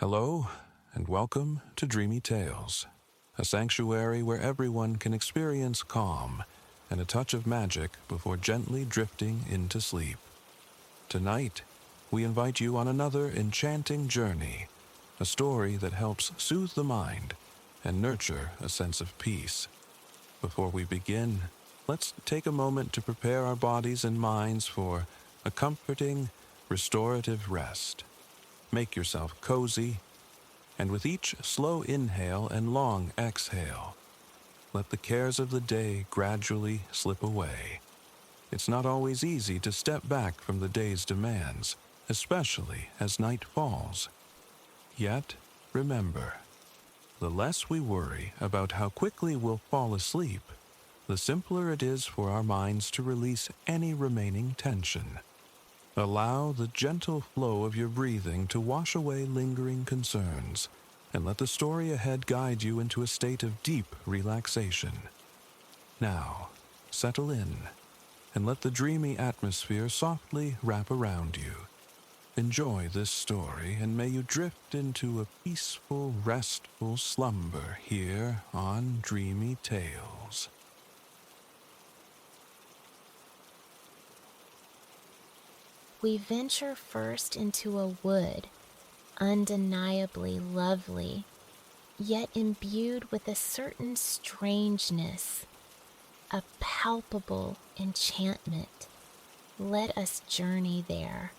Hello, and welcome to Dreamy Tales, a sanctuary where everyone can experience calm and a touch of magic before gently drifting into sleep. Tonight, we invite you on another enchanting journey, a story that helps soothe the mind and nurture a sense of peace. Before we begin, let's take a moment to prepare our bodies and minds for a comforting, restorative rest. Make yourself cozy, and with each slow inhale and long exhale, let the cares of the day gradually slip away. It's not always easy to step back from the day's demands, especially as night falls. Yet, remember, the less we worry about how quickly we'll fall asleep, the simpler it is for our minds to release any remaining tension. Allow the gentle flow of your breathing to wash away lingering concerns, and let the story ahead guide you into a state of deep relaxation. Now, settle in, and let the dreamy atmosphere softly wrap around you. Enjoy this story, and may you drift into a peaceful, restful slumber here on Dreamy Tales. We venture first into a wood, undeniably lovely, yet imbued with a certain strangeness, a palpable enchantment. Let us journey there,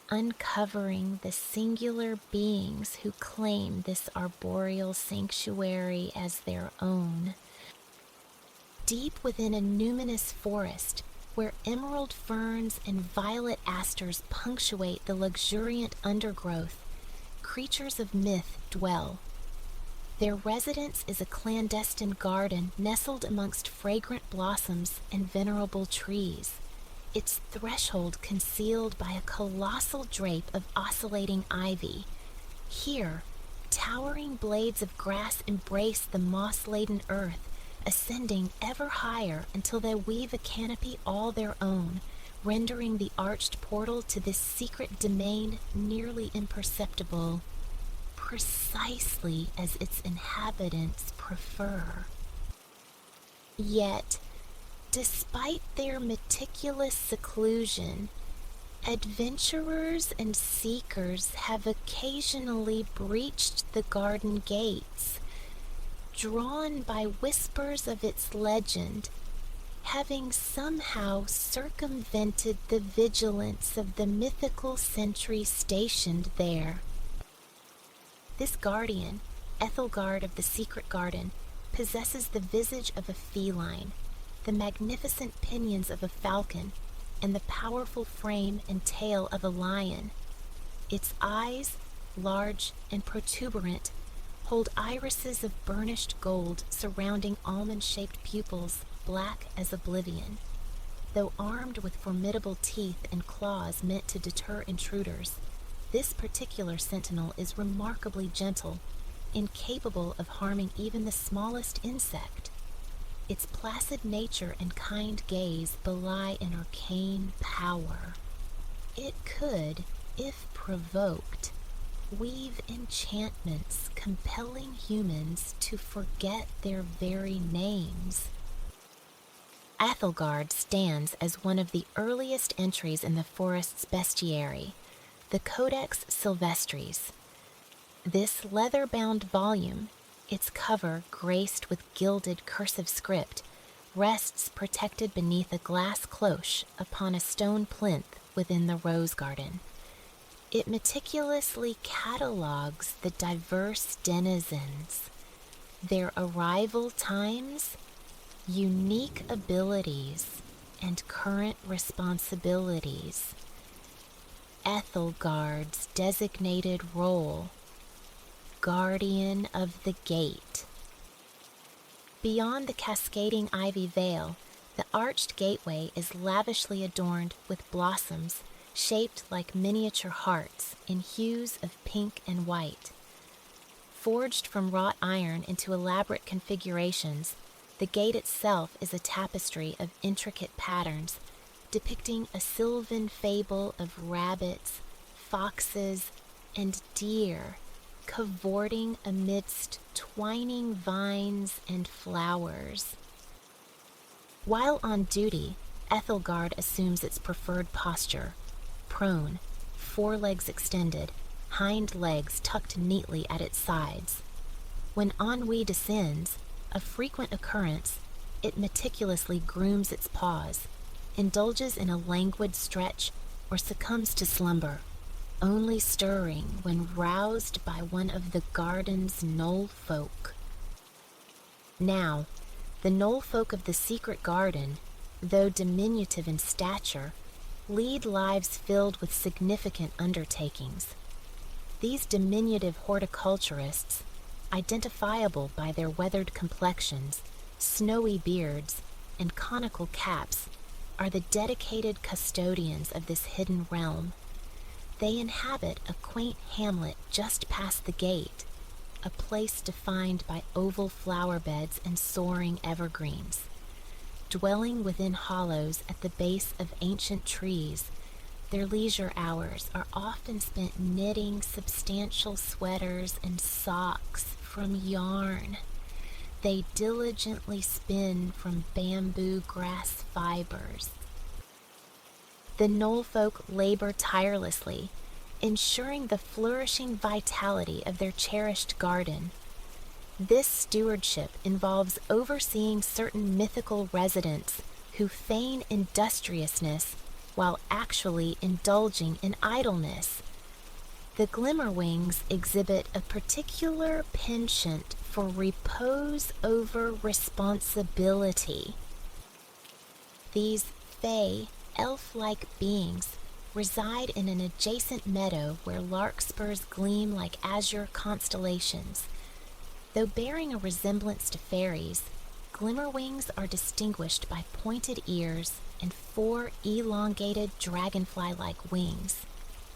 uncovering the singular beings who claim this arboreal sanctuary as their own. Deep within a numinous forest, where emerald ferns and violet asters punctuate the luxuriant undergrowth, creatures of myth dwell. Their residence is a clandestine garden nestled amongst fragrant blossoms and venerable trees, its threshold concealed by a colossal drape of oscillating ivy. Here, towering blades of grass embrace the moss-laden earth, ascending ever higher until they weave a canopy all their own, rendering the arched portal to this secret domain nearly imperceptible, precisely as its inhabitants prefer. Yet, despite their meticulous seclusion, adventurers and seekers have occasionally breached the garden gates, drawn by whispers of its legend, having somehow circumvented the vigilance of the mythical sentry stationed there. This guardian, Ethelgard of the Secret Garden, possesses the visage of a feline, the magnificent pinions of a falcon, and the powerful frame and tail of a lion. Its eyes, large and protuberant, hold irises of burnished gold surrounding almond-shaped pupils black as oblivion. Though armed with formidable teeth and claws meant to deter intruders, this particular sentinel is remarkably gentle, incapable of harming even the smallest insect. Its placid nature and kind gaze belie an arcane power. It could, if provoked, weave enchantments compelling humans to forget their very names. Ethelgard stands as one of the earliest entries in the forest's bestiary, the Codex Silvestris. This leather-bound volume, its cover graced with gilded cursive script, rests protected beneath a glass cloche upon a stone plinth within the rose garden. It meticulously catalogues the diverse denizens, their arrival times, unique abilities, and current responsibilities. Ethelgard's designated role, Guardian of the Gate. Beyond the cascading ivy veil, the arched gateway is lavishly adorned with blossoms shaped like miniature hearts in hues of pink and white. Forged from wrought iron into elaborate configurations, the gate itself is a tapestry of intricate patterns, depicting a sylvan fable of rabbits, foxes, and deer cavorting amidst twining vines and flowers. While on duty, Ethelgard assumes its preferred posture, prone, forelegs extended, hind legs tucked neatly at its sides. When ennui descends, a frequent occurrence, it meticulously grooms its paws, indulges in a languid stretch, or succumbs to slumber, only stirring when roused by one of the garden's knoll folk. Now, the knoll folk of the secret garden, though diminutive in stature, lead lives filled with significant undertakings. These diminutive horticulturists, identifiable by their weathered complexions, snowy beards, and conical caps, are the dedicated custodians of this hidden realm. They inhabit a quaint hamlet just past the gate, a place defined by oval flower beds and soaring evergreens. Dwelling within hollows at the base of ancient trees, their leisure hours are often spent knitting substantial sweaters and socks from yarn they diligently spin from bamboo grass fibers. The knoll folk labor tirelessly, ensuring the flourishing vitality of their cherished garden. This stewardship involves overseeing certain mythical residents who feign industriousness while actually indulging in idleness. The Glimmerwings exhibit a particular penchant for repose over responsibility. These fey, elf-like beings reside in an adjacent meadow where larkspurs gleam like azure constellations. Though bearing a resemblance to fairies, Glimmerwings are distinguished by pointed ears and 4 elongated dragonfly-like wings.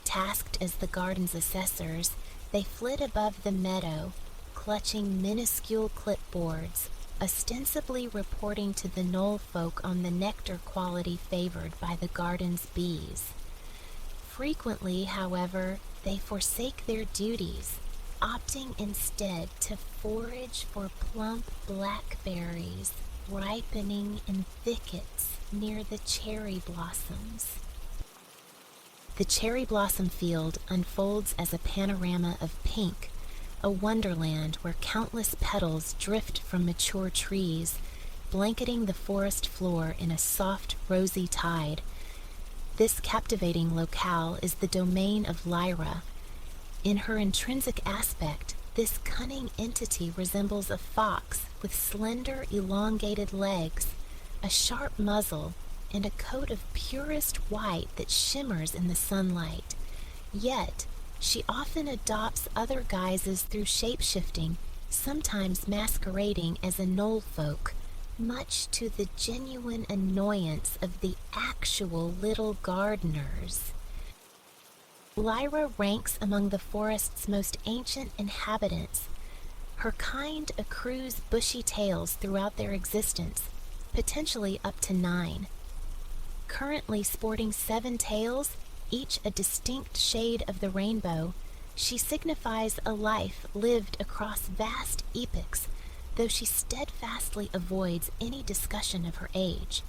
Tasked as the garden's assessors, they flit above the meadow, clutching minuscule clipboards, ostensibly reporting to the knoll folk on the nectar quality favored by the garden's bees. Frequently, however, they forsake their duties, opting instead to forage for plump blackberries ripening in thickets near the cherry blossoms. The cherry blossom field unfolds as a panorama of pink, a wonderland where countless petals drift from mature trees, blanketing the forest floor in a soft, rosy tide. This captivating locale is the domain of Lyra. In her intrinsic aspect, this cunning entity resembles a fox with slender, elongated legs, a sharp muzzle, and a coat of purest white that shimmers in the sunlight. Yet, she often adopts other guises through shape-shifting, sometimes masquerading as a knoll folk, much to the genuine annoyance of the actual little gardeners. Lyra ranks among the forest's most ancient inhabitants. Her kind accrues bushy tails throughout their existence, potentially up to 9. Currently sporting 7 tails, each a distinct shade of the rainbow, she signifies a life lived across vast epochs, though she steadfastly avoids any discussion of her age.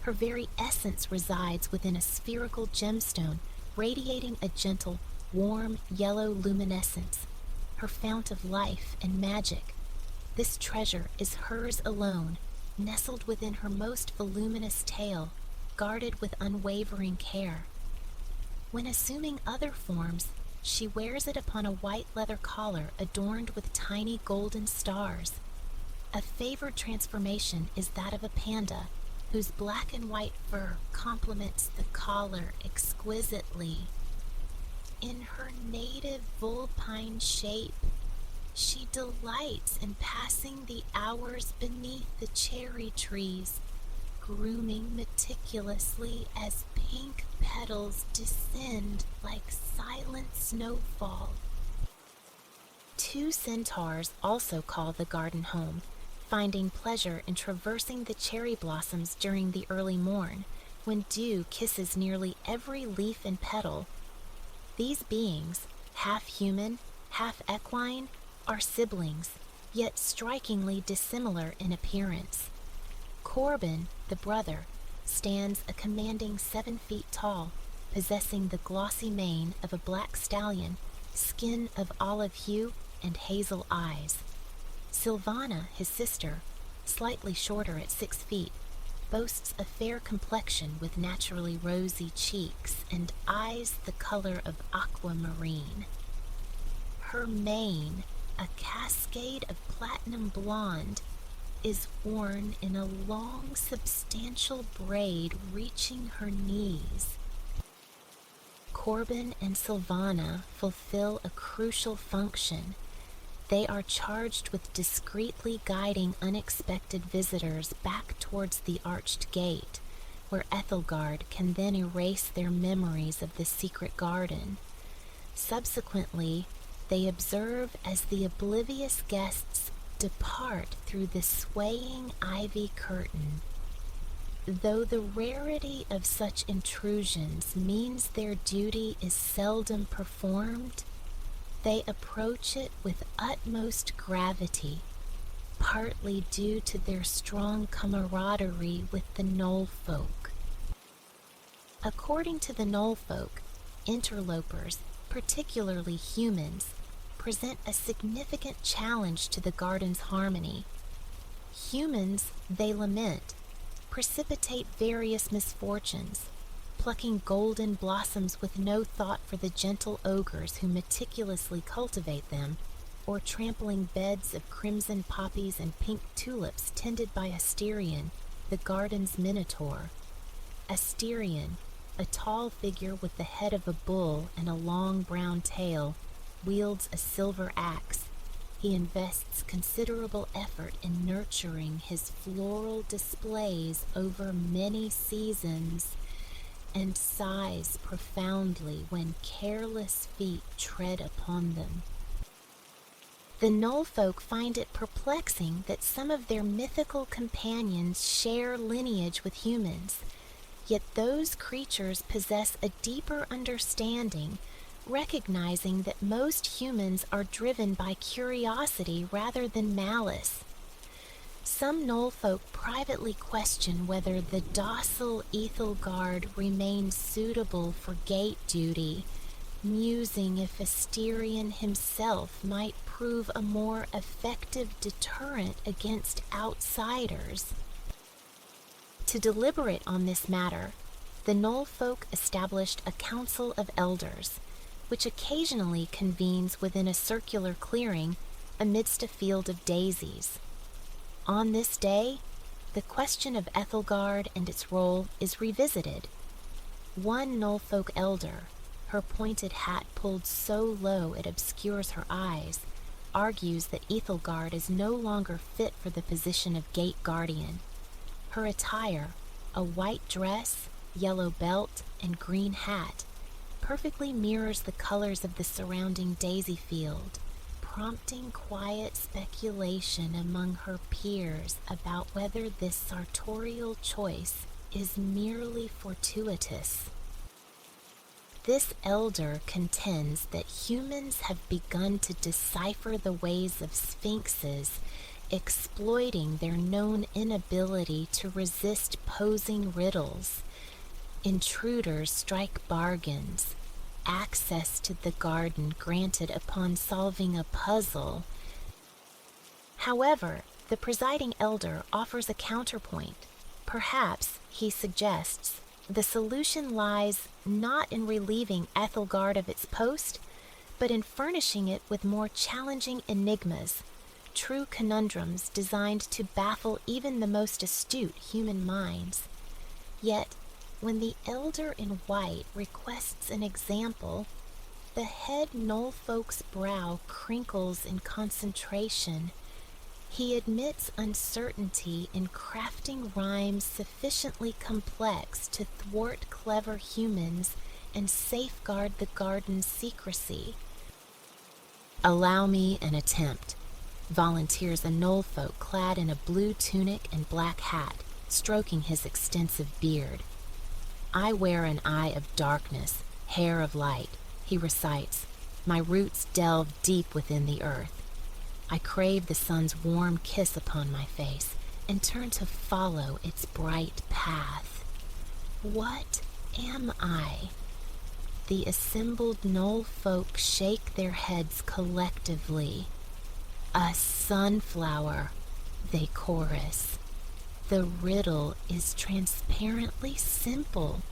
Her very essence resides within a spherical gemstone, radiating a gentle, warm, yellow luminescence, her fount of life and magic. This treasure is hers alone, nestled within her most voluminous tail, guarded with unwavering care. When assuming other forms, she wears it upon a white leather collar adorned with tiny golden stars. A favored transformation is that of a panda, whose black and white fur complements the collar exquisitely. In her native vulpine shape, she delights in passing the hours beneath the cherry trees, grooming meticulously as pink petals descend like silent snowfall. 2 centaurs also call the garden home, finding pleasure in traversing the cherry blossoms during the early morn, when dew kisses nearly every leaf and petal. These beings, half human, half equine, are siblings, yet strikingly dissimilar in appearance. Corbin, the brother, stands a commanding 7 feet tall, possessing the glossy mane of a black stallion, skin of olive hue, and hazel eyes. Silvana, his sister, slightly shorter at 6 feet, boasts a fair complexion with naturally rosy cheeks and eyes the color of aquamarine. Her mane, a cascade of platinum blonde, is worn in a long, substantial braid reaching her knees. Corbin and Silvana fulfill a crucial function. They are charged with discreetly guiding unexpected visitors back towards the arched gate, where Ethelgard can then erase their memories of the secret garden. Subsequently, they observe as the oblivious guests depart through the swaying ivy curtain. Though the rarity of such intrusions means their duty is seldom performed, they approach it with utmost gravity, partly due to their strong camaraderie with the Knoll folk. According to the Knoll folk, interlopers, particularly humans, present a significant challenge to the garden's harmony. Humans, they lament, precipitate various misfortunes, plucking golden blossoms with no thought for the gentle ogres who meticulously cultivate them, or trampling beds of crimson poppies and pink tulips tended by Asterion, the garden's minotaur. Asterion, a tall figure with the head of a bull and a long brown tail, wields a silver axe. He invests considerable effort in nurturing his floral displays over many seasons, and sighs profoundly when careless feet tread upon them. The Knoll folk find it perplexing that some of their mythical companions share lineage with humans, yet those creatures possess a deeper understanding, recognizing that most humans are driven by curiosity rather than malice. Some Knoll folk privately question whether the docile Ethelgard remains suitable for gate duty, musing if Asterion himself might prove a more effective deterrent against outsiders. To deliberate on this matter, the Knoll folk established a council of elders, which occasionally convenes within a circular clearing amidst a field of daisies. On this day, the question of Ethelgard and its role is revisited. One Knoll folk elder, her pointed hat pulled so low it obscures her eyes, argues that Ethelgard is no longer fit for the position of gate guardian. Her attire, a white dress, yellow belt, and green hat, perfectly mirrors the colors of the surrounding daisy field, prompting quiet speculation among her peers about whether this sartorial choice is merely fortuitous. This elder contends that humans have begun to decipher the ways of sphinxes, exploiting their known inability to resist posing riddles. Intruders strike bargains, access to the garden granted upon solving a puzzle. However, the presiding elder offers a counterpoint. Perhaps, he suggests, the solution lies not in relieving Ethelgard of its post, but in furnishing it with more challenging enigmas, true conundrums designed to baffle even the most astute human minds. Yet, when the elder in white requests an example, the head Knoll folk's brow crinkles in concentration. He admits uncertainty in crafting rhymes sufficiently complex to thwart clever humans and safeguard the garden's secrecy. "Allow me an attempt," volunteers a Knoll folk clad in a blue tunic and black hat, stroking his extensive beard. "I wear an eye of darkness, hair of light," he recites, My roots delve deep within the earth. I crave the sun's warm kiss upon my face and turn to follow its bright path. What am I? The assembled knoll folk shake their heads collectively. A sunflower, they chorus. The riddle is transparently simple.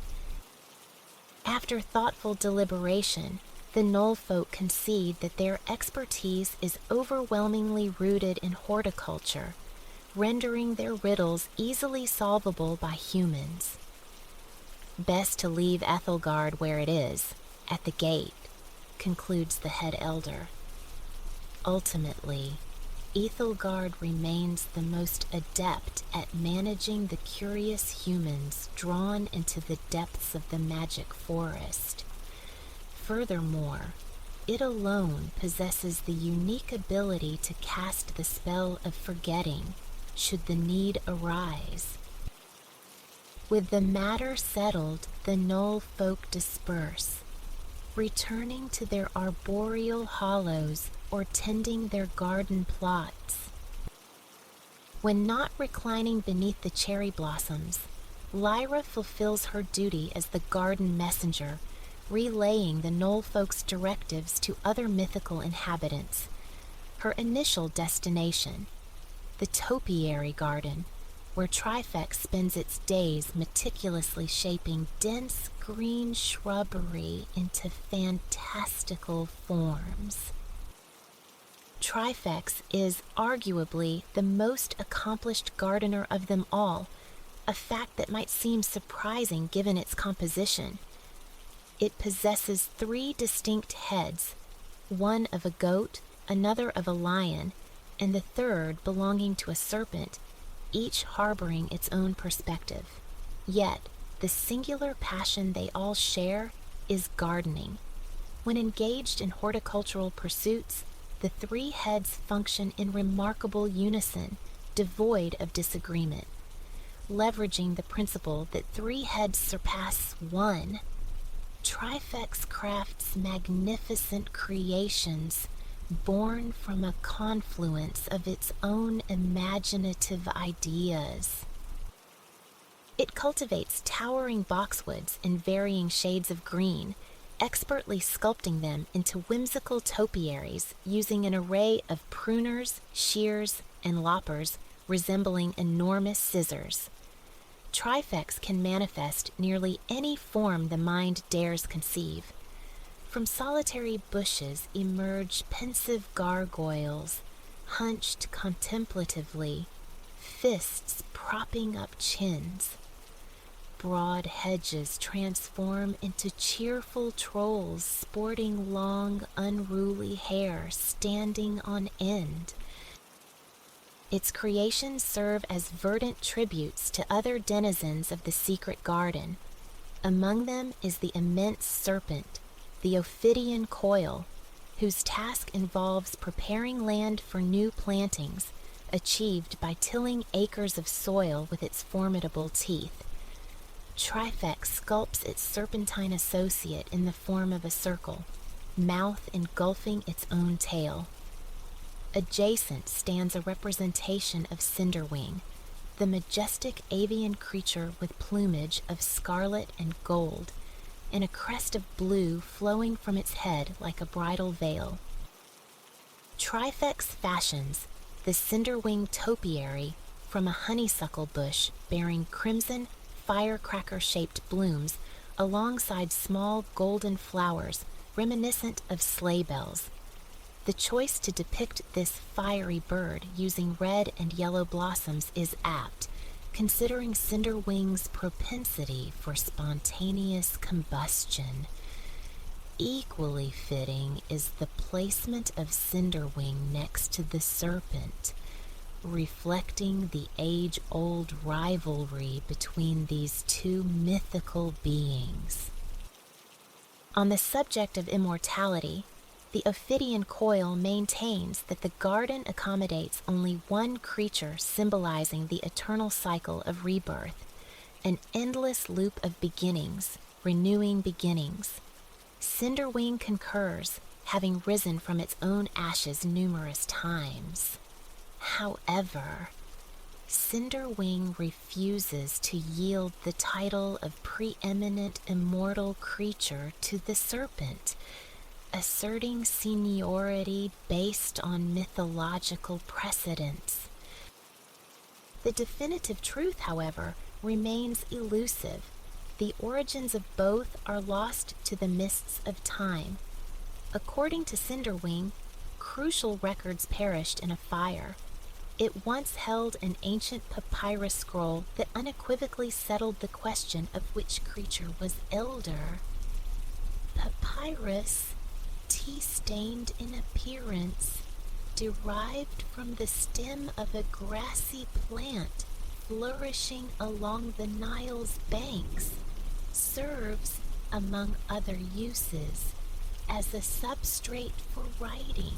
After thoughtful deliberation, the knoll folk concede that their expertise is overwhelmingly rooted in horticulture, rendering their riddles easily solvable by humans. Best to leave Ethelgard where it is, at the gate, concludes the head elder. Ultimately, Ethelgard remains the most adept at managing the curious humans drawn into the depths of the magic forest. Furthermore, it alone possesses the unique ability to cast the spell of forgetting, should the need arise. With the matter settled, the knoll folk disperse, returning to their arboreal hollows or tending their garden plots. When not reclining beneath the cherry blossoms, Lyra fulfills her duty as the garden messenger, relaying the knoll folk's directives to other mythical inhabitants. Her initial destination, the topiary garden, where Trifex spends its days meticulously shaping dense green shrubbery into fantastical forms. Trifex is arguably the most accomplished gardener of them all, a fact that might seem surprising given its composition. It possesses 3 distinct heads, one of a goat, another of a lion, and the third belonging to a serpent, each harboring its own perspective. Yet, the singular passion they all share is gardening. When engaged in horticultural pursuits, the 3 heads function in remarkable unison, devoid of disagreement. Leveraging the principle that 3 heads surpass 1, Trifex crafts magnificent creations born from a confluence of its own imaginative ideas. It cultivates towering boxwoods in varying shades of green, expertly sculpting them into whimsical topiaries using an array of pruners, shears, and loppers resembling enormous scissors. Trifex can manifest nearly any form the mind dares conceive. From solitary bushes emerge pensive gargoyles, hunched contemplatively, fists propping up chins. Broad hedges transform into cheerful trolls sporting long, unruly hair standing on end. Its creations serve as verdant tributes to other denizens of the secret garden. Among them is the immense serpent, the Ophidian coil, whose task involves preparing land for new plantings, achieved by tilling acres of soil with its formidable teeth. Trifex sculpts its serpentine associate in the form of a circle, mouth engulfing its own tail. Adjacent stands a representation of Cinderwing, the majestic avian creature with plumage of scarlet and gold, and a crest of blue flowing from its head like a bridal veil. Trifex fashions the Cinderwing topiary from a honeysuckle bush bearing crimson, firecracker-shaped blooms alongside small golden flowers reminiscent of sleigh bells. The choice to depict this fiery bird using red and yellow blossoms is apt, considering Cinderwing's propensity for spontaneous combustion. Equally fitting is the placement of Cinderwing next to the serpent, reflecting the age-old rivalry between these 2 mythical beings. On the subject of immortality, the Ophidian coil maintains that the garden accommodates only one creature symbolizing the eternal cycle of rebirth, an endless loop of beginnings, renewing beginnings. Cinderwing concurs, having risen from its own ashes numerous times. However, Cinderwing refuses to yield the title of preeminent immortal creature to the serpent, asserting seniority based on mythological precedents. The definitive truth, however, remains elusive. The origins of both are lost to the mists of time. According to Cinderwing, crucial records perished in a fire. It once held an ancient papyrus scroll that unequivocally settled the question of which creature was elder. Papyrus, tea-stained in appearance, derived from the stem of a grassy plant flourishing along the Nile's banks, serves, among other uses, as a substrate for writing.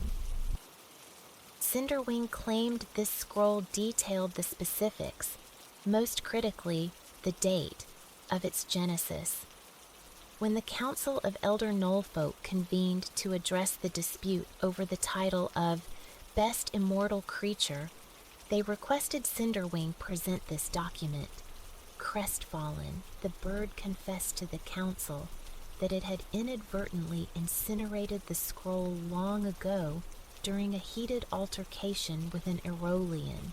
Cinderwing claimed this scroll detailed the specifics, most critically, the date, of its genesis. When the Council of Elder Knollfolk convened to address the dispute over the title of Best Immortal Creature, they requested Cinderwing present this document. Crestfallen, the bird confessed to the council that it had inadvertently incinerated the scroll long ago during a heated altercation with an Aeolian.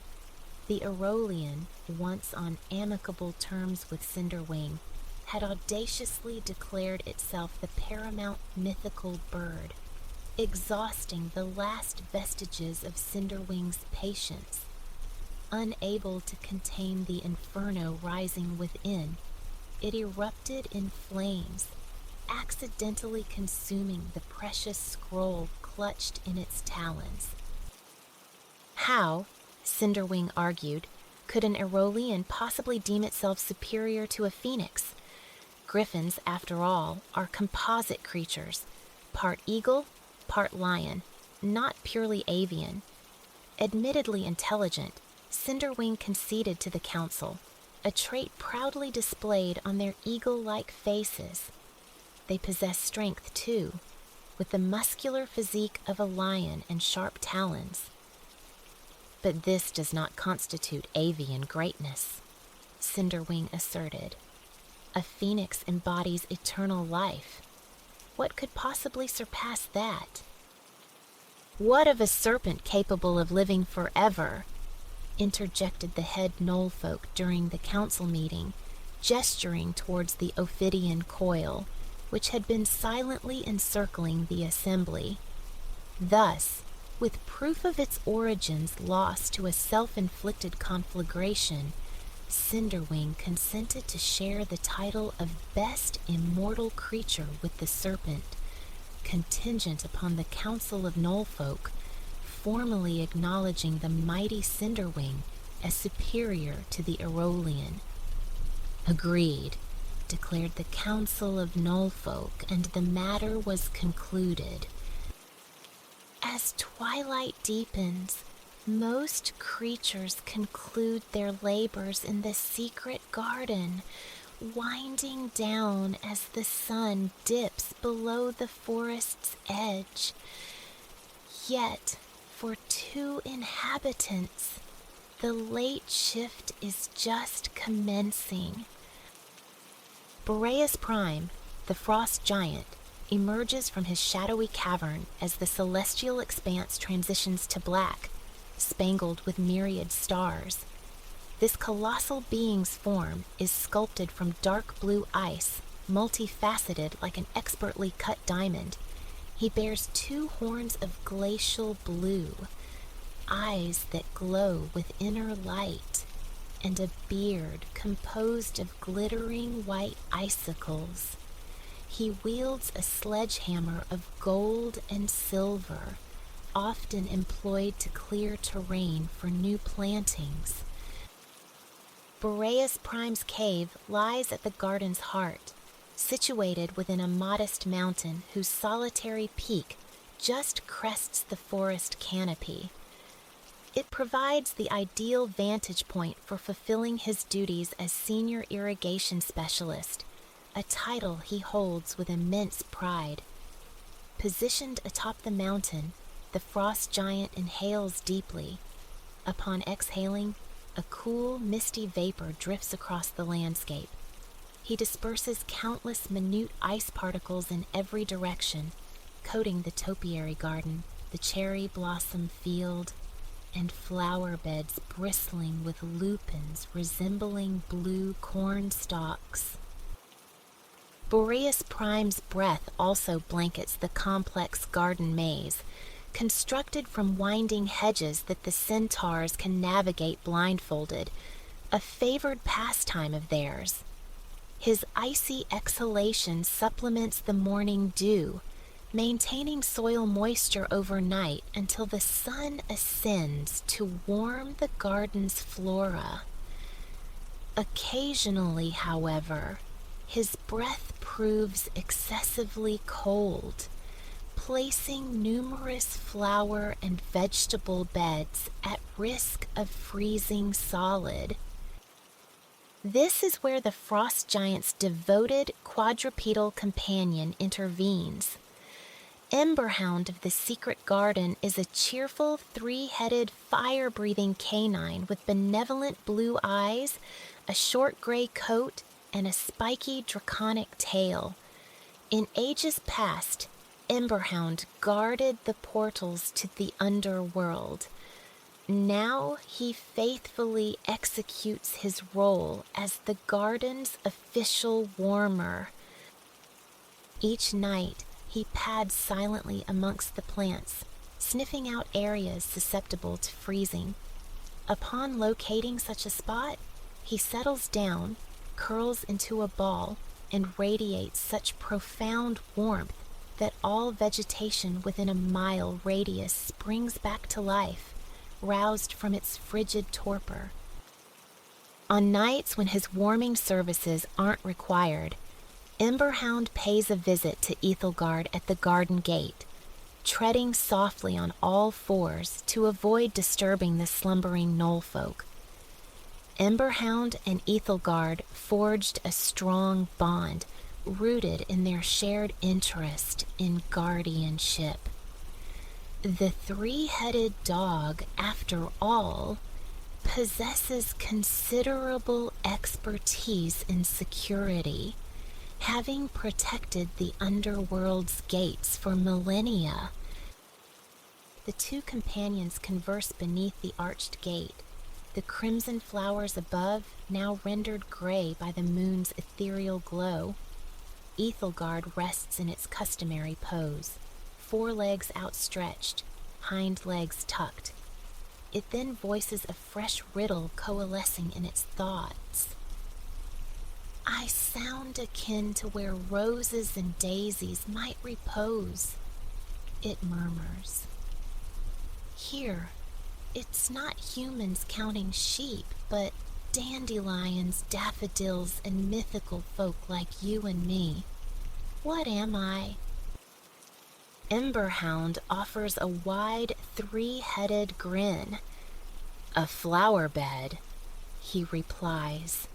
The Aeolian, once on amicable terms with Cinderwing, had audaciously declared itself the paramount mythical bird, exhausting the last vestiges of Cinderwing's patience. Unable to contain the inferno rising within, it erupted in flames, accidentally consuming the precious scroll clutched in its talons. How, Cinderwing argued, could an Aeolian possibly deem itself superior to a phoenix? Griffins, after all, are composite creatures, part eagle, part lion, not purely avian. Admittedly intelligent, Cinderwing conceded to the council, a trait proudly displayed on their eagle-like faces. They possess strength, too, with the muscular physique of a lion and sharp talons. But this does not constitute avian greatness, Cinderwing asserted. A phoenix embodies eternal life. What could possibly surpass that? What of a serpent capable of living forever? Interjected the head Knollfolk during the council meeting, gesturing towards the Ophidian coil, which had been silently encircling the assembly. Thus, with proof of its origins lost to a self-inflicted conflagration, Cinderwing consented to share the title of Best Immortal Creature with the serpent, contingent upon the Council of Knollfolk formally acknowledging the mighty Cinderwing as superior to the Aeolian. Agreed, declared the Council of Knollfolk, and the matter was concluded. As twilight deepens, most creatures conclude their labors in the secret garden, winding down as the sun dips below the forest's edge. Yet, for 2 inhabitants, the late shift is just commencing. Boreas Prime, the frost giant, emerges from his shadowy cavern as the celestial expanse transitions to black, spangled with myriad stars. This colossal being's form is sculpted from dark blue ice, multifaceted like an expertly cut diamond. He bears 2 horns of glacial blue, eyes that glow with inner light, and a beard composed of glittering white icicles. He wields a sledgehammer of gold and silver, often employed to clear terrain for new plantings. Boreas Prime's cave lies at the garden's heart, situated within a modest mountain whose solitary peak just crests the forest canopy. It provides the ideal vantage point for fulfilling his duties as senior irrigation specialist, a title he holds with immense pride. Positioned atop the mountain, the frost giant inhales deeply. Upon exhaling, a cool, misty vapor drifts across the landscape. He disperses countless minute ice particles in every direction, coating the topiary garden, the cherry blossom field, and flower beds bristling with lupins resembling blue corn stalks. Boreas Prime's breath also blankets the complex garden maze, constructed from winding hedges that the centaurs can navigate blindfolded, a favored pastime of theirs. His icy exhalation supplements the morning dew, maintaining soil moisture overnight until the sun ascends to warm the garden's flora. Occasionally, however, his breath proves excessively cold, placing numerous flower and vegetable beds at risk of freezing solid. This is where the frost giant's devoted quadrupedal companion intervenes. Emberhound of the Secret Garden is a cheerful, three-headed, fire-breathing canine with benevolent blue eyes, a short gray coat, and a spiky draconic tail. In ages past, Emberhound guarded the portals to the underworld. Now he faithfully executes his role as the garden's official warmer. Each night, he pads silently amongst the plants, sniffing out areas susceptible to freezing. Upon locating such a spot, he settles down, curls into a ball, and radiates such profound warmth that all vegetation within a mile radius springs back to life, roused from its frigid torpor. On nights when his warming services aren't required, Emberhound pays a visit to Ethelgard at the garden gate, treading softly on all fours to avoid disturbing the slumbering knoll folk. Emberhound and Ethelgard forged a strong bond, rooted in their shared interest in guardianship. The three-headed dog, after all, possesses considerable expertise in security, having protected the underworld's gates for millennia. The two companions converse beneath the arched gate, the crimson flowers above now rendered gray by the moon's ethereal glow. Ethelgard rests in its customary pose, forelegs outstretched, hind legs tucked. It then voices a fresh riddle coalescing in its thoughts. I sound akin to where roses and daisies might repose, it murmurs. Here, it's not humans counting sheep, but dandelions, daffodils, and mythical folk like you and me. What am I? Emberhound offers a wide, three-headed grin. A flower bed, he replies.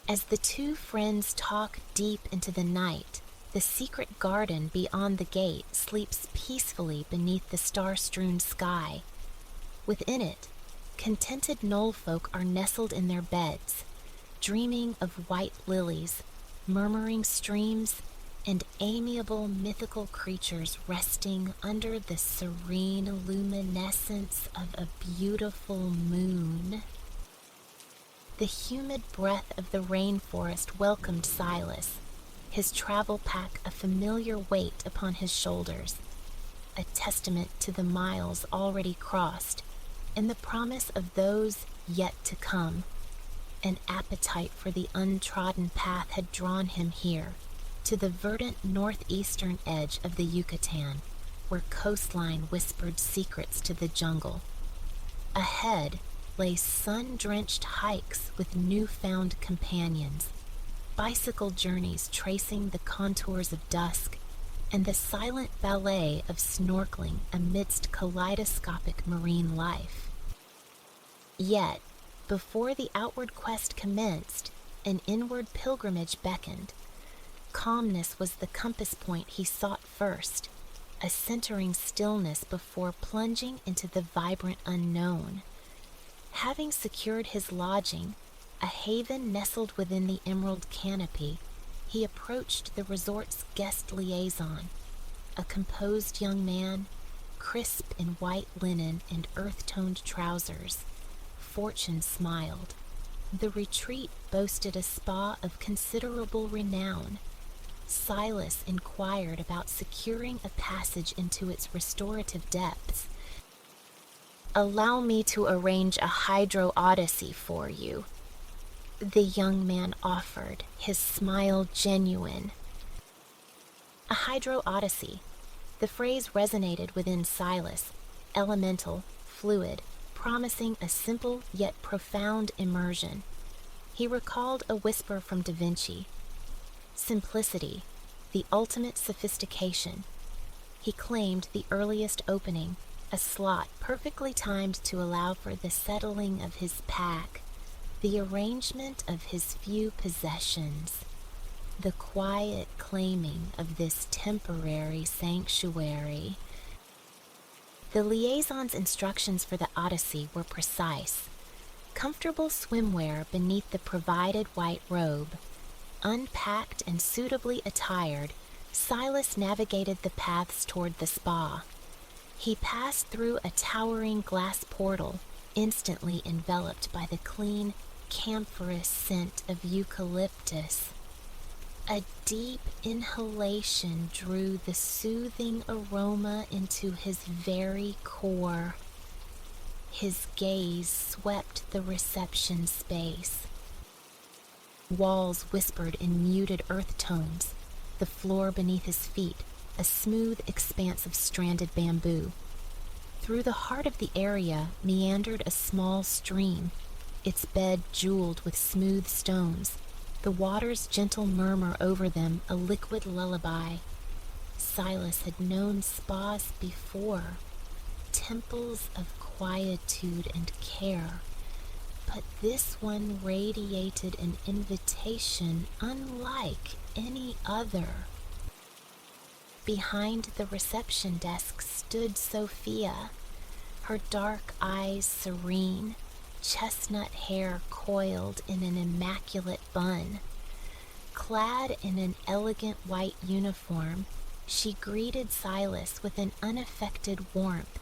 As the two friends talk deep into the night, the secret garden beyond the gate sleeps peacefully beneath the star-strewn sky. Within it, contented knoll folk are nestled in their beds, dreaming of white lilies, murmuring streams, and amiable mythical creatures resting under the serene luminescence of a beautiful moon. The humid breath of the rainforest welcomed Silas, his travel pack a familiar weight upon his shoulders, a testament to the miles already crossed and the promise of those yet to come. An appetite for the untrodden path had drawn him here, to the verdant northeastern edge of the Yucatan, where coastline whispered secrets to the jungle. Ahead lay sun-drenched hikes with newfound companions, bicycle journeys tracing the contours of dusk, and the silent ballet of snorkeling amidst kaleidoscopic marine life. Yet, before the outward quest commenced, an inward pilgrimage beckoned. Calmness was the compass point he sought first, a centering stillness before plunging into the vibrant unknown. Having secured his lodging, a haven nestled within the emerald canopy, he approached the resort's guest liaison, a composed young man, crisp in white linen and earth-toned trousers. Fortune smiled. The retreat boasted a spa of considerable renown. Silas inquired about securing a passage into its restorative depths. "Allow me to arrange a hydro-odyssey for you," the young man offered, his smile genuine. A hydro-odyssey. The phrase resonated within Silas, elemental, fluid, promising a simple yet profound immersion. He recalled a whisper from Da Vinci. Simplicity, the ultimate sophistication. He claimed the earliest opening, a slot perfectly timed to allow for the settling of his pack, the arrangement of his few possessions, the quiet claiming of this temporary sanctuary. The liaison's instructions for the Odyssey were precise. Comfortable swimwear beneath the provided white robe. Unpacked and suitably attired, Silas navigated the paths toward the spa. He passed through a towering glass portal, instantly enveloped by the clean, camphorous scent of eucalyptus. A deep inhalation drew the soothing aroma into his very core. His gaze swept the reception space. Walls whispered in muted earth tones, the floor beneath his feet a smooth expanse of stranded bamboo. Through the heart of the area meandered a small stream, its bed jeweled with smooth stones, the water's gentle murmur over them a liquid lullaby. Silas had known spas before, temples of quietude and care, but this one radiated an invitation unlike any other. Behind the reception desk stood Sophia, her dark eyes serene, chestnut hair coiled in an immaculate bun. Clad in an elegant white uniform, she greeted Silas with an unaffected warmth,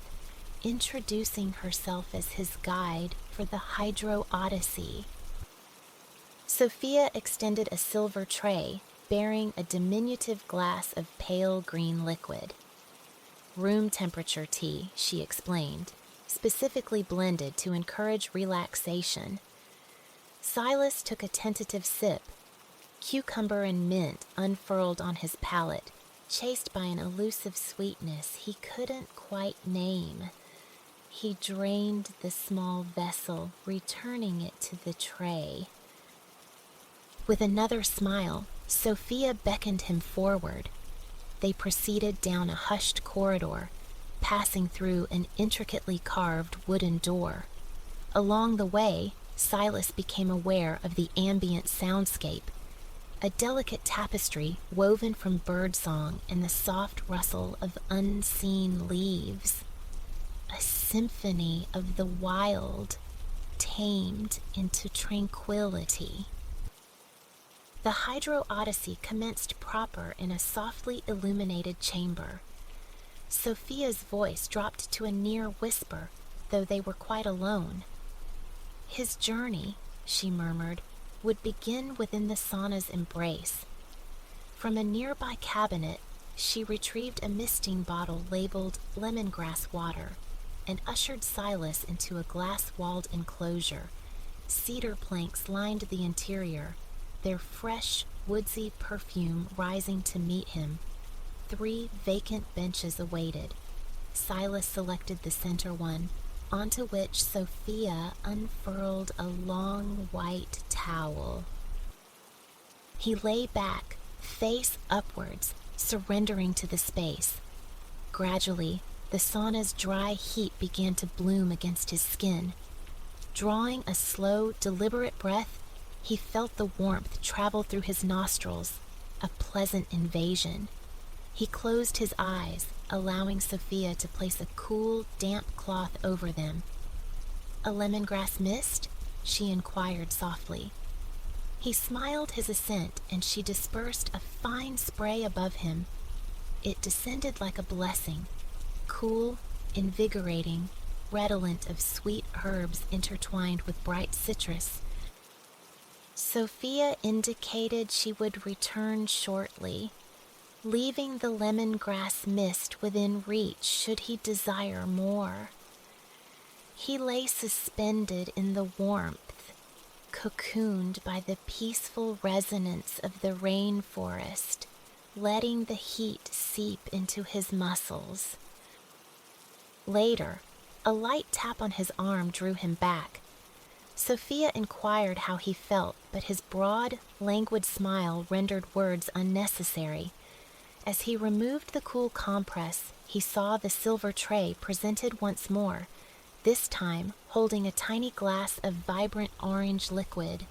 introducing herself as his guide for the Hydro-Odyssey. Sophia extended a silver tray bearing a diminutive glass of pale green liquid. Room temperature tea, she explained, specifically blended to encourage relaxation. Silas took a tentative sip. Cucumber and mint unfurled on his palate, chased by an elusive sweetness he couldn't quite name. He drained the small vessel, returning it to the tray. With another smile, Sophia beckoned him forward. They proceeded down a hushed corridor, passing through an intricately carved wooden door. Along the way, Silas became aware of the ambient soundscape, a delicate tapestry woven from birdsong and the soft rustle of unseen leaves. A symphony of the wild, tamed into tranquility. The Hydro-Odyssey commenced proper in a softly illuminated chamber. Sophia's voice dropped to a near whisper, though they were quite alone. His journey, she murmured, would begin within the sauna's embrace. From a nearby cabinet, she retrieved a misting bottle labeled lemongrass water and ushered Silas into a glass-walled enclosure. Cedar planks lined the interior, their fresh, woodsy perfume rising to meet him. 3 vacant benches awaited. Silas selected the center one, onto which Sophia unfurled a long white towel. He lay back, face upwards, surrendering to the space. Gradually, the sauna's dry heat began to bloom against his skin. Drawing a slow, deliberate breath, he felt the warmth travel through his nostrils, a pleasant invasion. He closed his eyes, allowing Sophia to place a cool, damp cloth over them. "A lemongrass mist?" she inquired softly. He smiled his assent, and she dispersed a fine spray above him. It descended like a blessing, cool, invigorating, redolent of sweet herbs intertwined with bright citrus. Sophia indicated she would return shortly, leaving the lemongrass mist within reach should he desire more. He lay suspended in the warmth, cocooned by the peaceful resonance of the rainforest, letting the heat seep into his muscles. Later, a light tap on his arm drew him back. Sophia inquired how he felt, but his broad, languid smile rendered words unnecessary. As he removed the cool compress, he saw the silver tray presented once more, this time holding a tiny glass of vibrant orange liquid.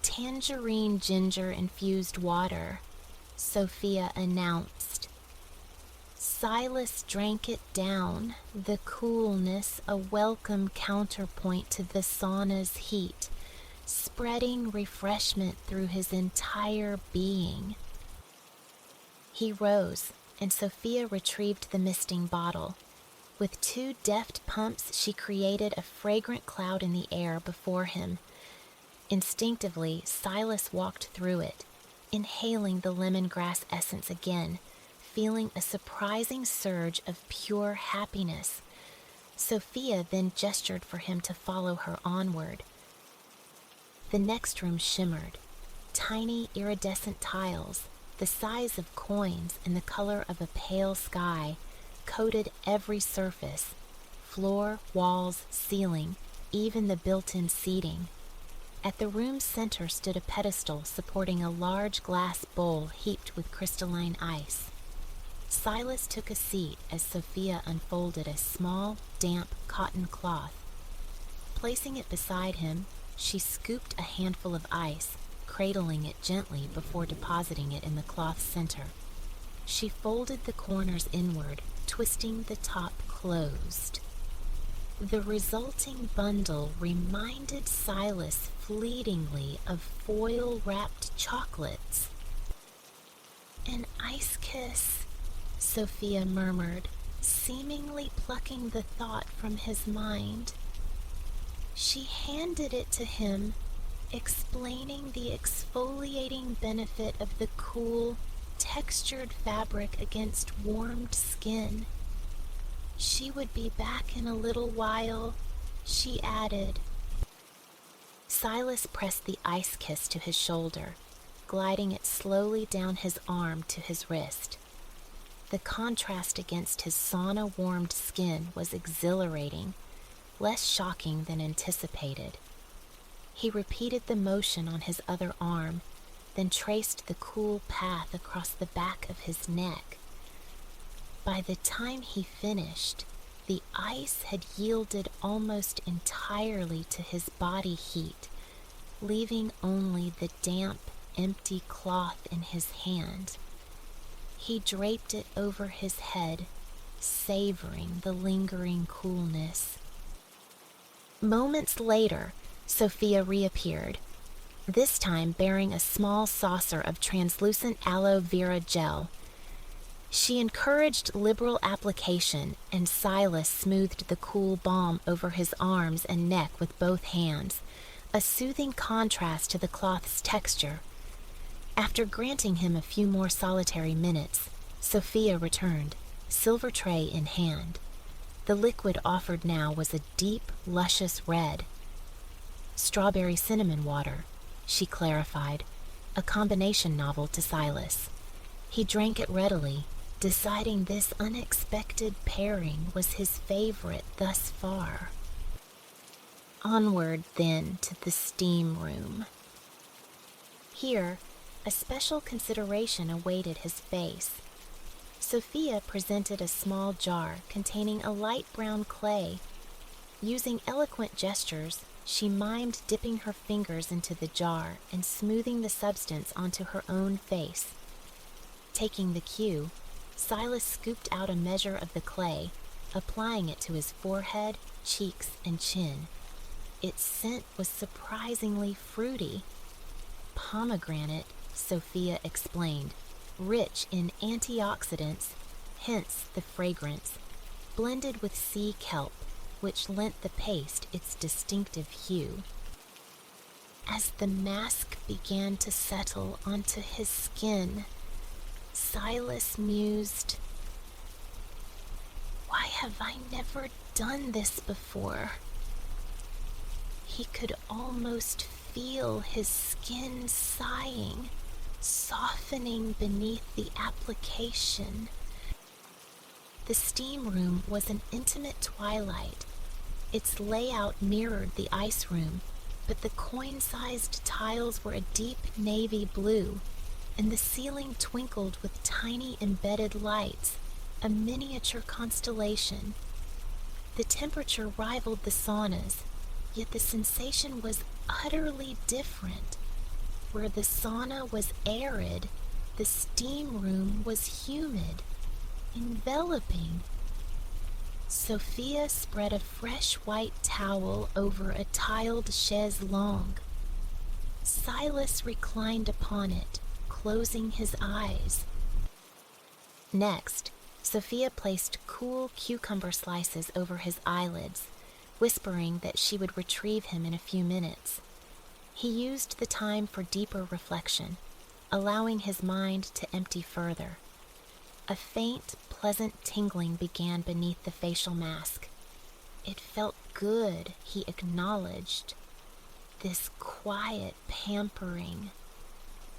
"Tangerine ginger-infused water," Sophia announced. Silas drank it down, the coolness a welcome counterpoint to the sauna's heat, spreading refreshment through his entire being. He rose, and Sophia retrieved the misting bottle. With 2 deft pumps, she created a fragrant cloud in the air before him. Instinctively, Silas walked through it, inhaling the lemongrass essence again, feeling a surprising surge of pure happiness. Sophia then gestured for him to follow her onward. The next room shimmered. Tiny iridescent tiles, the size of coins and the color of a pale sky, coated every surface: floor, walls, ceiling, even the built-in seating. At the room's center stood a pedestal supporting a large glass bowl heaped with crystalline ice. Silas took a seat as Sophia unfolded a small, damp cotton cloth. Placing it beside him, she scooped a handful of ice, cradling it gently before depositing it in the cloth's center. She folded the corners inward, twisting the top closed. The resulting bundle reminded Silas fleetingly of foil-wrapped chocolates. "An ice kiss," Sophia murmured, seemingly plucking the thought from his mind. She handed it to him, explaining the exfoliating benefit of the cool, textured fabric against warmed skin. She would be back in a little while, she added. Silas pressed the ice kiss to his shoulder, gliding it slowly down his arm to his wrist. The contrast against his sauna-warmed skin was exhilarating, less shocking than anticipated. He repeated the motion on his other arm, then traced the cool path across the back of his neck. By the time he finished, the ice had yielded almost entirely to his body heat, leaving only the damp, empty cloth in his hand. He draped it over his head, savoring the lingering coolness. Moments later, Sophia reappeared, this time bearing a small saucer of translucent aloe vera gel. She encouraged liberal application, and Silas smoothed the cool balm over his arms and neck with both hands, a soothing contrast to the cloth's texture. After granting him a few more solitary minutes, Sophia returned, silver tray in hand. The liquid offered now was a deep, luscious red. "Strawberry cinnamon water," she clarified, a combination novel to Silas. He drank it readily, deciding this unexpected pairing was his favorite thus far. Onward, then, to the steam room. Here, a special consideration awaited his face. Sophia presented a small jar containing a light brown clay. Using eloquent gestures, She mimed dipping her fingers into the jar and smoothing the substance onto her own face. Taking the cue, Silas scooped out a measure of the clay, applying it to his forehead, cheeks, and chin. Its scent was surprisingly fruity. Pomegranate, Sophia explained, rich in antioxidants, hence the fragrance, blended with sea kelp, which lent the paste its distinctive hue. As the mask began to settle onto his skin, Silas mused, "Why have I never done this before?" He could almost feel his skin sighing, softening beneath the application. The steam room was an intimate twilight. Its layout mirrored the ice room, but the coin-sized tiles were a deep navy blue, and the ceiling twinkled with tiny embedded lights, a miniature constellation. The temperature rivaled the saunas, yet the sensation was utterly different. Where the sauna was arid, the steam room was humid, enveloping. Sophia spread a fresh white towel over a tiled chaise longue. Silas reclined upon it, closing his eyes. Next, Sophia placed cool cucumber slices over his eyelids, whispering that she would retrieve him in a few minutes. He used the time for deeper reflection, allowing his mind to empty further. A faint, pleasant tingling began beneath the facial mask. It felt good, he acknowledged. This quiet pampering,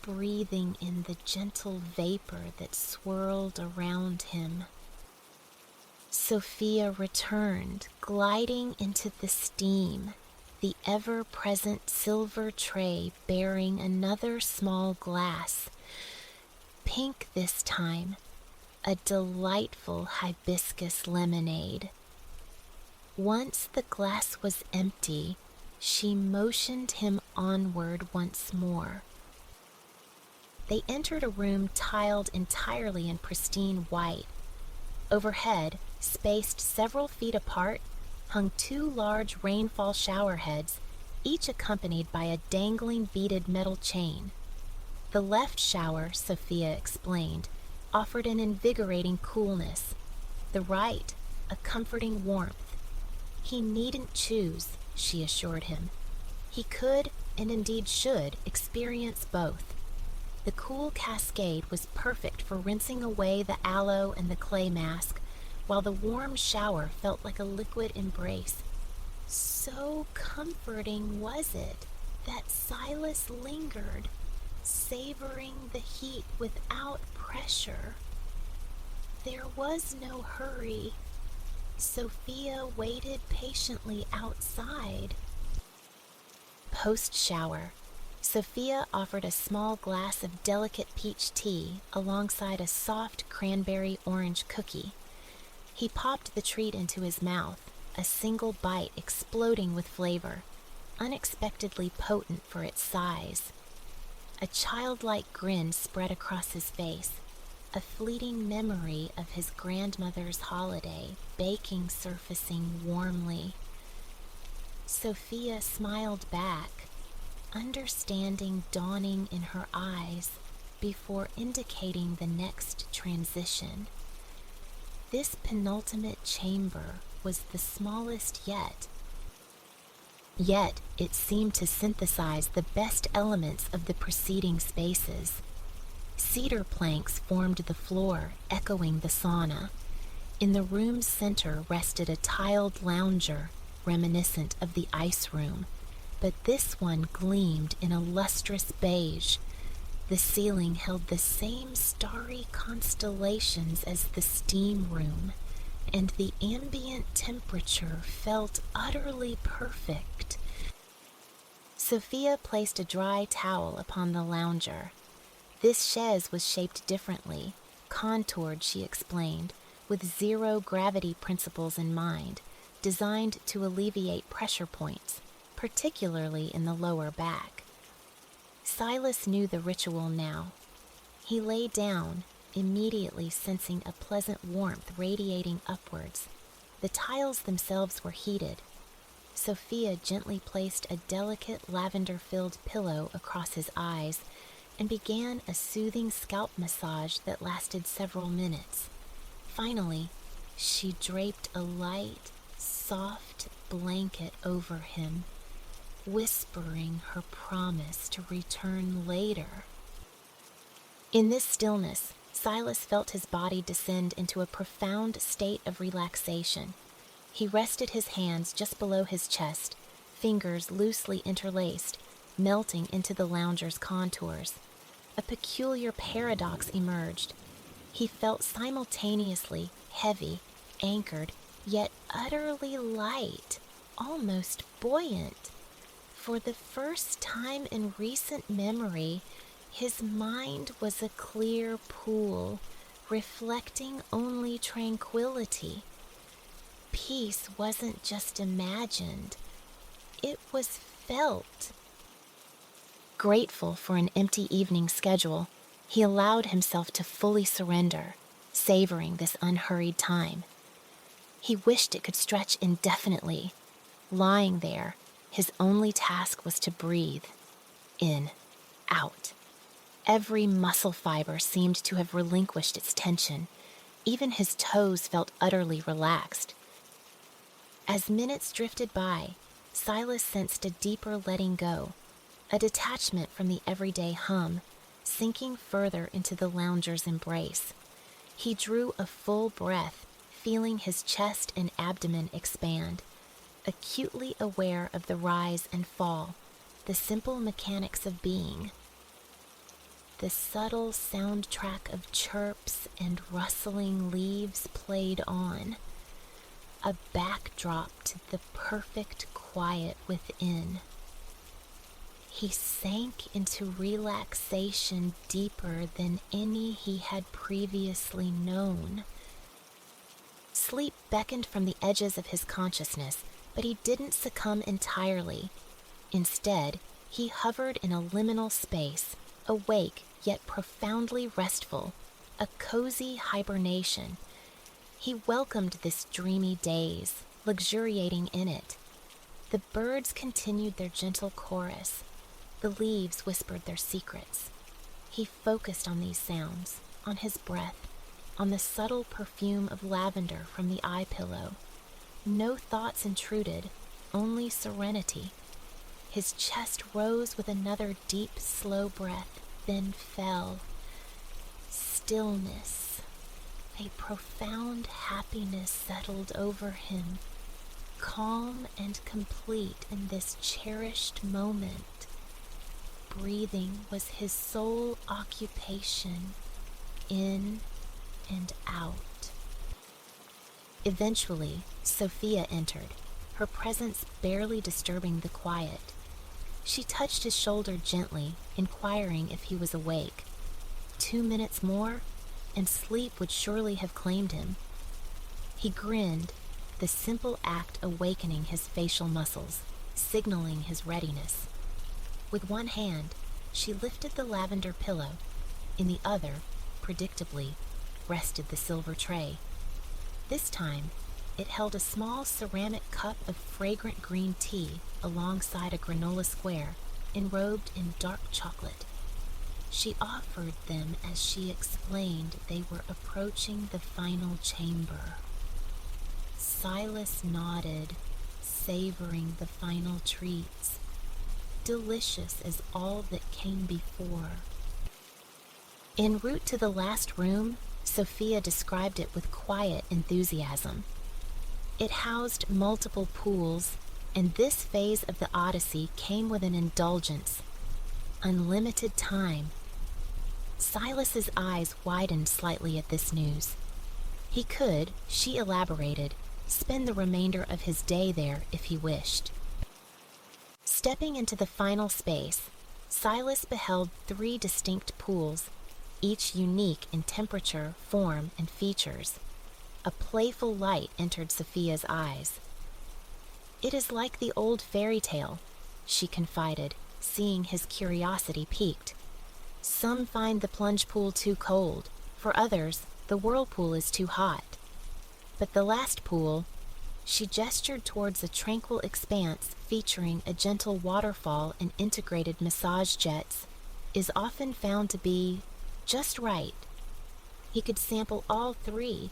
breathing in the gentle vapor that swirled around him. Sophia returned, gliding into the steam, the ever-present silver tray bearing another small glass. Pink this time, a delightful hibiscus lemonade. Once the glass was empty, she motioned him onward once more. They entered a room tiled entirely in pristine white. Overhead, spaced several feet apart, hung two large rainfall shower heads, each accompanied by a dangling beaded metal chain. The left shower, Sophia explained, offered an invigorating coolness. The right, a comforting warmth. He needn't choose, she assured him. He could, and indeed should, experience both. The cool cascade was perfect for rinsing away the aloe and the clay mask, while the warm shower felt like a liquid embrace. So comforting was it that Silas lingered, savoring the heat without pressure. There was no hurry. Sophia waited patiently outside. Post-shower, Sophia offered a small glass of delicate peach tea alongside a soft cranberry orange cookie. He popped the treat into his mouth, a single bite exploding with flavor, unexpectedly potent for its size. A childlike grin spread across his face, a fleeting memory of his grandmother's holiday, baking surfacing warmly. Sophia smiled back, understanding dawning in her eyes before indicating the next transition. This penultimate chamber was the smallest yet. Yet it seemed to synthesize the best elements of the preceding spaces. Cedar planks formed the floor, echoing the sauna. In the room's center rested a tiled lounger, reminiscent of the ice room, but this one gleamed in a lustrous beige. The ceiling held the same starry constellations as the steam room, and the ambient temperature felt utterly perfect. Sophia placed a dry towel upon the lounger. This chaise was shaped differently, contoured, she explained, with zero gravity principles in mind, designed to alleviate pressure points. particularly in the lower back. Silas knew the ritual now. He lay down, immediately sensing a pleasant warmth radiating upwards. The tiles themselves were heated. Sophia gently placed a delicate lavender-filled pillow across his eyes and began a soothing scalp massage that lasted several minutes. Finally, she draped a light, soft blanket over him, whispering her promise to return later. In this stillness, Silas felt his body descend into a profound state of relaxation. He rested his hands just below his chest, fingers loosely interlaced, melting into the lounger's contours. A peculiar paradox emerged. He felt simultaneously heavy, anchored, yet utterly light, almost buoyant. For the first time in recent memory, his mind was a clear pool, reflecting only tranquility. Peace wasn't just imagined, it was felt. Grateful for an empty evening schedule, he allowed himself to fully surrender, savoring this unhurried time. He wished it could stretch indefinitely. Lying there, his only task was to breathe. In, out. Every muscle fiber seemed to have relinquished its tension. Even his toes felt utterly relaxed. As minutes drifted by, Silas sensed a deeper letting go, a detachment from the everyday hum, sinking further into the lounger's embrace. He drew a full breath, feeling his chest and abdomen expand, acutely aware of the rise and fall, the simple mechanics of being. The subtle soundtrack of chirps and rustling leaves played on, a backdrop to the perfect quiet within. He sank into relaxation deeper than any he had previously known. Sleep beckoned from the edges of his consciousness, but he didn't succumb entirely. Instead, he hovered in a liminal space, awake yet profoundly restful, a cozy hibernation. He welcomed this dreamy daze, luxuriating in it. The birds continued their gentle chorus. The leaves whispered their secrets. He focused on these sounds, on his breath, on the subtle perfume of lavender from the eye pillow. No thoughts intruded, only serenity. His chest rose with another deep, slow breath, then fell. Stillness. A profound happiness settled over him, calm and complete in this cherished moment. Breathing was his sole occupation, in and out. Eventually, Sophia entered, her presence barely disturbing the quiet. She touched his shoulder gently, inquiring if he was awake. 2 minutes more, and sleep would surely have claimed him. He grinned, the simple act awakening his facial muscles, signaling his readiness. With one hand, she lifted the lavender pillow. In the other, predictably, rested the silver tray. This time, it held a small ceramic cup of fragrant green tea alongside a granola square, enrobed in dark chocolate. She offered them as she explained they were approaching the final chamber. Silas nodded, savoring the final treats, delicious as all that came before. En route to the last room, Sophia described it with quiet enthusiasm. It housed multiple pools, and this phase of the Odyssey came with an indulgence. Unlimited time. Silas's eyes widened slightly at this news. He could, she elaborated, spend the remainder of his day there if he wished. Stepping into the final space, Silas beheld 3 distinct pools, each unique in temperature, form, and features. A playful light entered Sophia's eyes. "It is like the old fairy tale," she confided, seeing his curiosity piqued. "Some find the plunge pool too cold. For others, the whirlpool is too hot. But the last pool," she gestured towards a tranquil expanse featuring a gentle waterfall and integrated massage jets, "is often found to be just right." He could sample all three,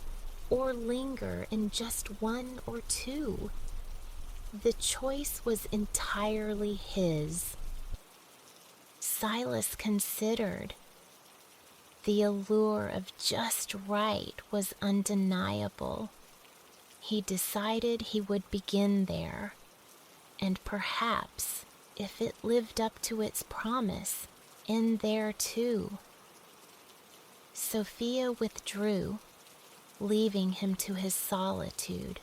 or linger in just one or two. The choice was entirely his. Silas considered. The allure of just right was undeniable. He decided he would begin there, and perhaps, if it lived up to its promise, end there too. Sophia withdrew, leaving him to his solitude.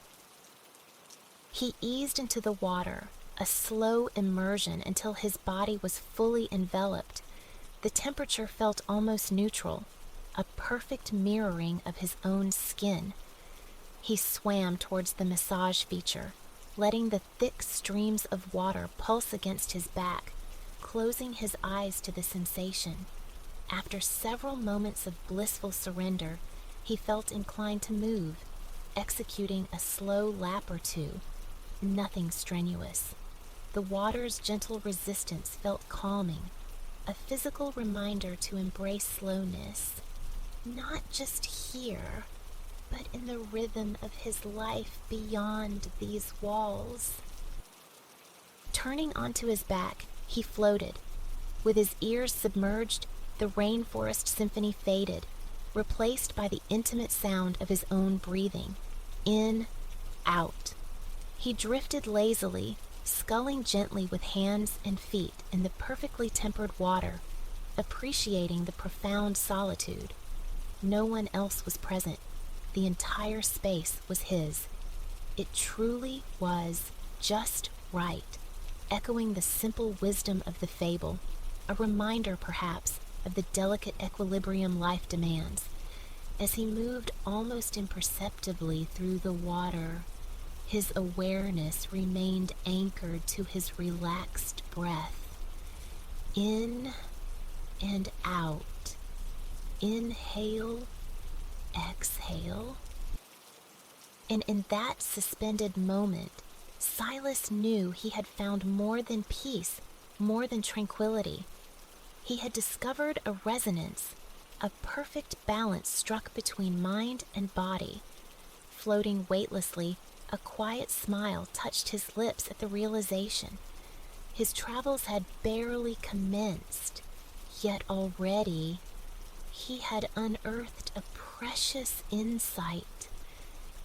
He eased into the water, a slow immersion until his body was fully enveloped. The temperature felt almost neutral, a perfect mirroring of his own skin. He swam towards the massage feature, letting the thick streams of water pulse against his back, closing his eyes to the sensation. After several moments of blissful surrender, he felt inclined to move, executing a slow lap or two. Nothing strenuous. The water's gentle resistance felt calming, a physical reminder to embrace slowness, not just here, but in the rhythm of his life beyond these walls. Turning onto his back, he floated. With his ears submerged, the rainforest symphony faded, replaced by the intimate sound of his own breathing. In, out. He drifted lazily, sculling gently with hands and feet in the perfectly tempered water, appreciating the profound solitude. No one else was present. The entire space was his. It truly was just right, echoing the simple wisdom of the fable, a reminder perhaps of the delicate equilibrium life demands. As he moved almost imperceptibly through the water, his awareness remained anchored to his relaxed breath. In and out. Inhale, exhale. And in that suspended moment, Silas knew he had found more than peace, more than tranquility. He had discovered a resonance, a perfect balance struck between mind and body. Floating weightlessly, a quiet smile touched his lips at the realization. His travels had barely commenced, yet already he had unearthed a precious insight,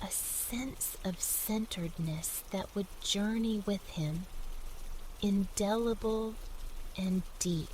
a sense of centeredness that would journey with him, indelible and deep.